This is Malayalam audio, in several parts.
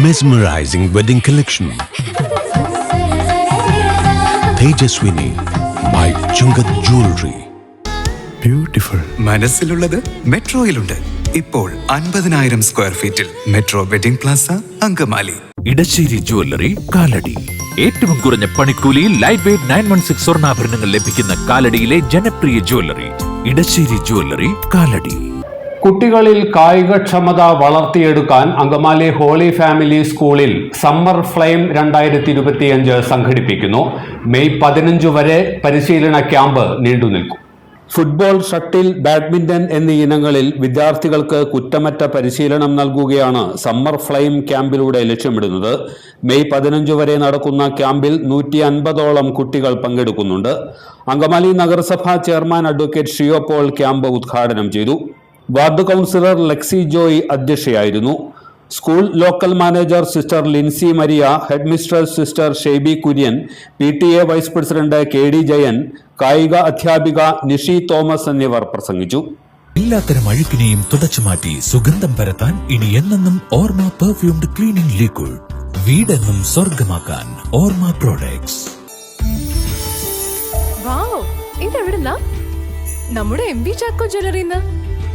Mesmerizing wedding collection. Tejaswini by Chungat Jewelry. Beautiful. മനസ്സിലുള്ളത് മെട്രോയിലുണ്ട്. ഇപ്പോൾ 50,000 സ്ക്വയർ ഫീറ്റിൽ Metro Wedding Plaza Angamaly. Edassery jewellery Kalady. ഏറ്റവും കുറഞ്ഞ പണിക്കൂലിയിൽ ലൈറ്റ് വെയ്റ്റ് 916 സ്വർണ്ണാഭരണങ്ങൾ ലഭിക്കുന്ന കാലടിയിലെ ജനപ്രിയ ജ്വല്ലറി ഇടശ്ശേരി ജ്വല്ലറി കാലടി. കുട്ടികളിൽ കായികക്ഷമത വളർത്തിയെടുക്കാൻ അങ്കമാലി ഹോളി ഫാമിലി സ്കൂളിൽ സമ്മർ ഫ്ലെയിം 2025 സംഘടിപ്പിക്കുന്നു. മെയ് 15 വരെ പരിശീലന ക്യാമ്പ് നീണ്ടുനിൽക്കും. ഫുട്ബോൾ, ഷട്ടിൽ, ബാഡ്മിന്റൺ എന്നീ ഇനങ്ങളിൽ വിദ്യാർത്ഥികൾക്ക് കുറ്റമറ്റ പരിശീലനം നൽകുകയാണ് സമ്മർ ഫ്ലെയിം ക്യാമ്പിലൂടെ ലക്ഷ്യമിടുന്നത്. മെയ് 15 വരെ നടക്കുന്ന ക്യാമ്പിൽ 150ഓളം കുട്ടികൾ പങ്കെടുക്കുന്നുണ്ട്. അങ്കമാലി നഗരസഭാ chairman advocate Shiyo Paul camp ഉദ്ഘാടനം ചെയ്തു. വാർഡ് കൗൺസിലർ ലെക്സി ജോയ് അധ്യക്ഷയായിരുന്നു. School local manager sister Lincy Maria, head mistress sister Shaiby Kurian, PTA vice president KD Jayan, കായിക അധ്യാപിക നിഷി തോമസ് എന്നിവർ പ്രസംഗിച്ചു. എല്ലാത്തരം അഴുക്കിനെയും തുടച്ചുമാറ്റി സുഗന്ധം പരത്താൻ ഇനി എന്നെന്നും ഓർമ്മ പെർഫ്യൂംഡ് ക്ലീനിംഗ് ലിക്വിഡ്. വീടെന്നും സ്വർഗമാക്കാൻ ഓർമ്മ പ്രോഡക്ട്സ്. ഇതെവിടുന്നാ? നമ്മുടെ MV ചാക്കോ ജ്വല്ലറിന്ന്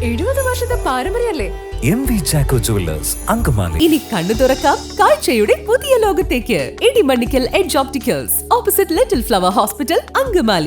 70 വർഷത്തെ പാരമ്പര്യല്ലേ? MV Chacko jewellers Angamaly. ഇനി കണ്ണു തുറക്കാം കാഴ്ചയുടെ പുതിയ ലോകത്തേക്ക്. Idimannikkal edge opticals, opposite little flower hospital, Angamaly.